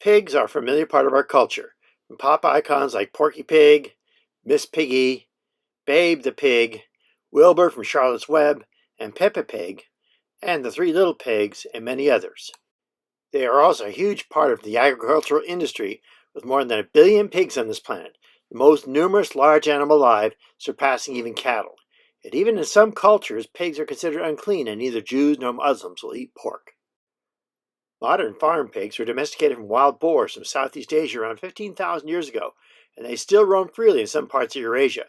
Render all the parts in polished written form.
Pigs are a familiar part of our culture, from pop icons like Porky Pig, Miss Piggy, Babe the Pig, Wilbur from Charlotte's Web, and Peppa Pig, and the Three Little Pigs, and many others. They are also a huge part of the agricultural industry, with more than 1 billion pigs on this planet, the most numerous large animal alive, surpassing even cattle. Yet even in some cultures, pigs are considered unclean, and neither Jews nor Muslims will eat pork. Modern farm pigs were domesticated from wild boars from Southeast Asia around 15,000 years ago, and they still roam freely in some parts of Eurasia.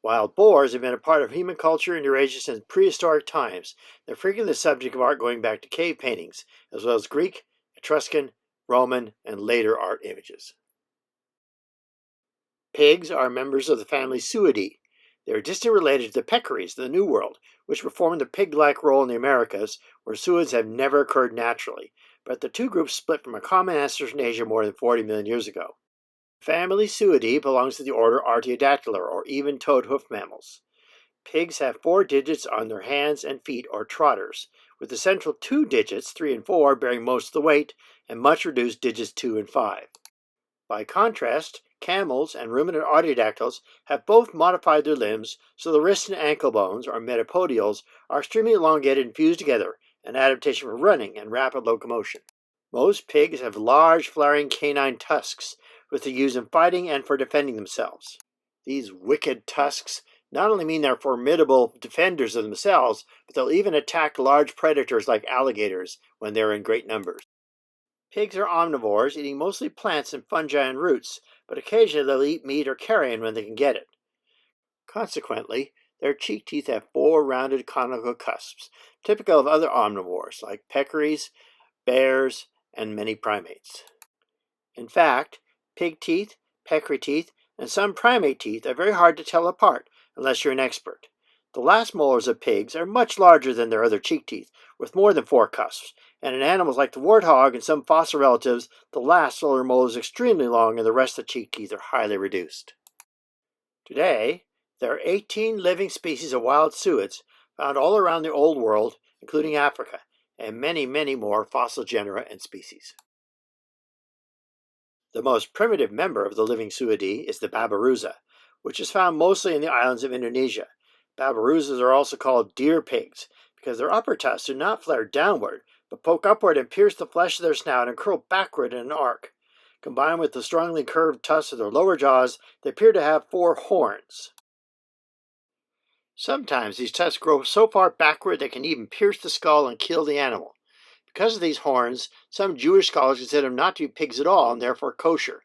Wild boars have been a part of human culture in Eurasia since prehistoric times. They're frequently the subject of art going back to cave paintings, as well as Greek, Etruscan, Roman, and later art images. Pigs are members of the family Suidae. They are distantly related to the peccaries of the New World, which perform the pig-like role in the Americas, where suids have never occurred naturally, but the two groups split from a common ancestor in Asia more than 40 million years ago. Family Suidae belongs to the order Artiodactyla, or even-toed hoof mammals. Pigs have 4 digits on their hands and feet, or trotters, with the central 2 digits, 3 and 4, bearing most of the weight, and much reduced digits 2 and 5. By contrast, camels and ruminant artiodactyls have both modified their limbs so the wrist and ankle bones, or metapodials, are extremely elongated and fused together, an adaptation for running and rapid locomotion. Most pigs have large, flaring canine tusks, which they use in fighting and for defending themselves. These wicked tusks not only mean they're formidable defenders of themselves, but they'll even attack large predators like alligators when they're in great numbers. Pigs are omnivores, eating mostly plants and fungi and roots, but occasionally they'll eat meat or carrion when they can get it. Consequently, their cheek teeth have 4 rounded conical cusps, typical of other omnivores like peccaries, bears, and many primates. In fact, pig teeth, peccary teeth, and some primate teeth are very hard to tell apart unless you're an expert. The last molars of pigs are much larger than their other cheek teeth, with more than 4 cusps, and in animals like the warthog and some fossil relatives, the last solar molar is extremely long and the rest of the cheek teeth are highly reduced. Today, there are 18 living species of wild suids found all around the Old World, including Africa, and many, many more fossil genera and species. The most primitive member of the living Suidae is the babirusa, which is found mostly in the islands of Indonesia. Babirusas are also called deer pigs because their upper tusks do not flare downward, but poke upward and pierce the flesh of their snout and curl backward in an arc. Combined with the strongly curved tusks of their lower jaws, they appear to have 4 horns. Sometimes these tusks grow so far backward they can even pierce the skull and kill the animal. Because of these horns, some Jewish scholars consider them not to be pigs at all and therefore kosher.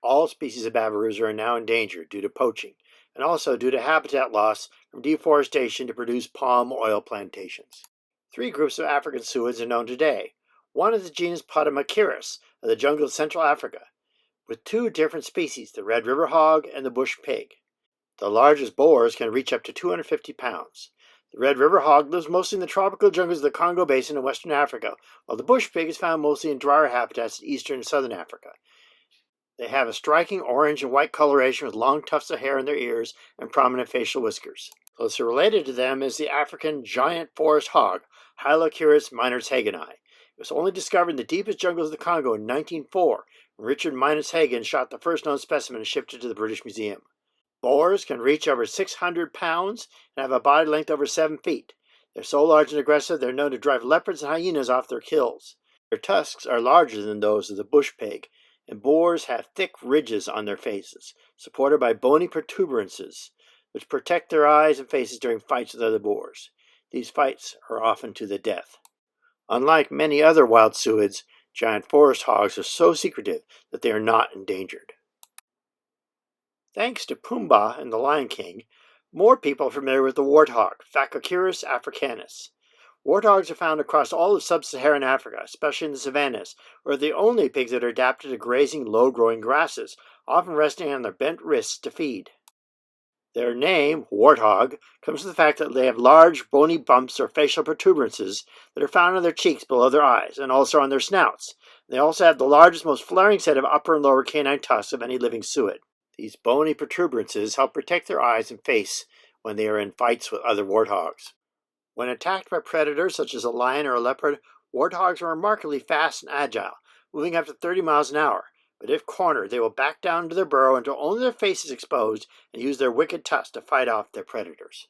All species of babirusa are now endangered due to poaching, and also due to habitat loss from deforestation to produce palm oil plantations. 3 groups of African suids are known today. One is the genus Potamochirus of the jungle of Central Africa, with 2 different species, the red river hog and the bush pig. The largest boars can reach up to 250 pounds. The red river hog lives mostly in the tropical jungles of the Congo Basin in western Africa, while the bush pig is found mostly in drier habitats in eastern and southern Africa. They have a striking orange and white coloration with long tufts of hair in their ears and prominent facial whiskers. Closely related to them is the African giant forest hog, Hylochirus minershagenii. It was only discovered in the deepest jungles of the Congo in 1904, when Richard Minershagen shot the first known specimen and shipped it to the British Museum. Boars can reach over 600 pounds and have a body length over 7 feet. They're so large and aggressive they're known to drive leopards and hyenas off their kills. Their tusks are larger than those of the bush pig, and boars have thick ridges on their faces, supported by bony protuberances, which protect their eyes and faces during fights with other boars. These fights are often to the death. Unlike many other wild suids, giant forest hogs are so secretive that they are not endangered. Thanks to Pumbaa and the Lion King, more people are familiar with the warthog, Phacochirus africanus. Warthogs are found across all of sub-Saharan Africa, especially in the savannas, where they're the only pigs that are adapted to grazing low-growing grasses, often resting on their bent wrists to feed. Their name, warthog, comes from the fact that they have large, bony bumps or facial protuberances that are found on their cheeks below their eyes, and also on their snouts. They also have the largest, most flaring set of upper and lower canine tusks of any living suid. These bony protuberances help protect their eyes and face when they are in fights with other warthogs. When attacked by predators such as a lion or a leopard, warthogs are remarkably fast and agile, moving up to 30 miles an hour. But if cornered, they will back down into their burrow until only their face is exposed and use their wicked tusks to fight off their predators.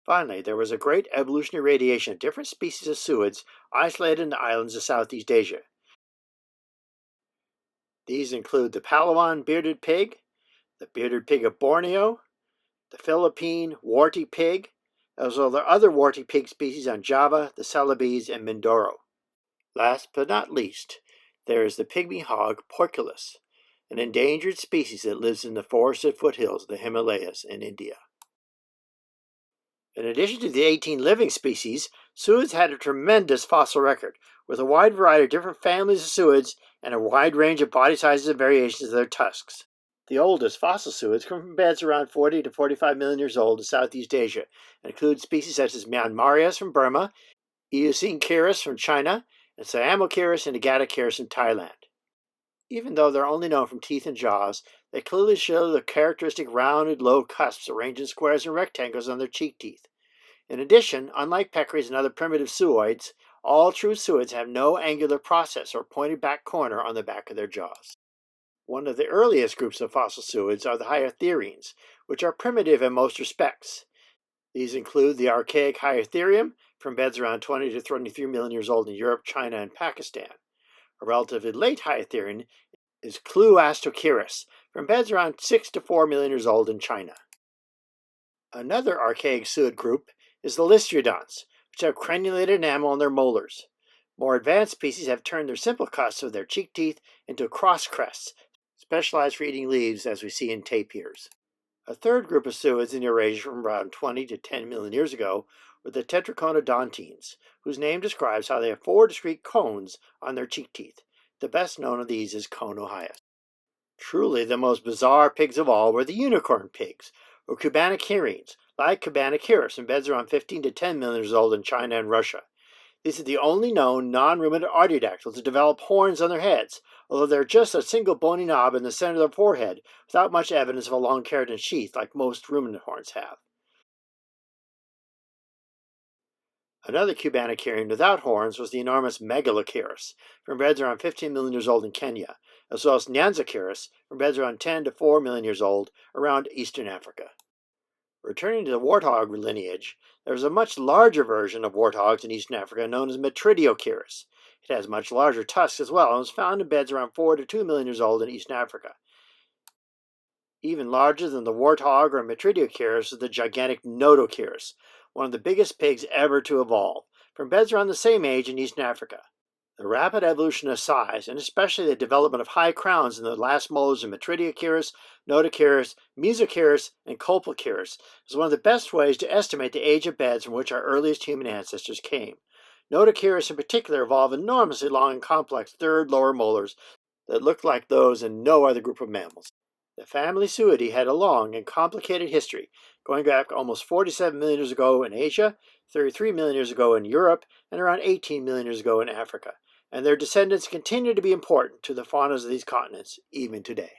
Finally, there was a great evolutionary radiation of different species of suids isolated in the islands of Southeast Asia. These include the Palawan bearded pig, the bearded pig of Borneo, the Philippine warty pig, as well as other warty pig species on Java, the Celebes, and Mindoro. Last but not least, there is the pygmy hog Porculus, an endangered species that lives in the forested foothills of the Himalayas in India. In addition to the 18 living species, suids had a tremendous fossil record, with a wide variety of different families of suids and a wide range of body sizes and variations of their tusks. The oldest fossil suids come from beds around 40 to 45 million years old in Southeast Asia and include species such as Myanmarias from Burma, Eosinocyrus from China, and Siamocyrus and Agatocyrus from Thailand. Even though they're only known from teeth and jaws, they clearly show the characteristic rounded low cusps arranged in squares and rectangles on their cheek teeth. In addition, unlike peccaries and other primitive suoids, all true suids have no angular process or pointed back corner on the back of their jaws. One of the earliest groups of fossil suids are the Hyotherians, which are primitive in most respects. These include the archaic Hyotherium, from beds around 20 to 23 million years old in Europe, China, and Pakistan. A relatively late Hyotherian is Cluastocyrus, from beds around 6 to 4 million years old in China. Another archaic suid group is the Lystrodonts, which have crenulated enamel on their molars. More advanced species have turned their simple cusps of their cheek teeth into cross crests, specialized for eating leaves as we see in tapirs. A third group of suids in Eurasia from around 20 to 10 million years ago were the Tetraconodontines, whose name describes how they have 4 discrete cones on their cheek teeth. The best known of these is Conohyas. Truly the most bizarre pigs of all were the unicorn pigs, or Cubanicyrines, like Cubanicyrus, in beds around 15 to 10 million years old in China and Russia. These are the only known non-ruminant artiodactyls to develop horns on their heads, although they're just a single bony knob in the center of their forehead, without much evidence of a long keratin sheath like most ruminant horns have. Another Cubanicyrine without horns was the enormous Megalocyrus, from beds around 15 million years old in Kenya, as well as Nyanzacyrus, from beds around 10 to 4 million years old around eastern Africa. Returning to the warthog lineage, there is a much larger version of warthogs in eastern Africa known as Metridiochirus. It has much larger tusks as well and was found in beds around 4 to 2 million years old in eastern Africa. Even larger than the warthog or Metridiochirus is the gigantic Notochirus, one of the biggest pigs ever to evolve, from beds around the same age in eastern Africa. The rapid evolution of size, and especially the development of high crowns in the last molars of Metridiochirus, Notochirus, Mesochirus, and Colpochirus, is one of the best ways to estimate the age of beds from which our earliest human ancestors came. Notochirus in particular evolved enormously long and complex third lower molars that looked like those in no other group of mammals. The family Suidae had a long and complicated history, going back almost 47 million years ago in Asia, 33 million years ago in Europe, and around 18 million years ago in Africa, and their descendants continue to be important to the faunas of these continents even today.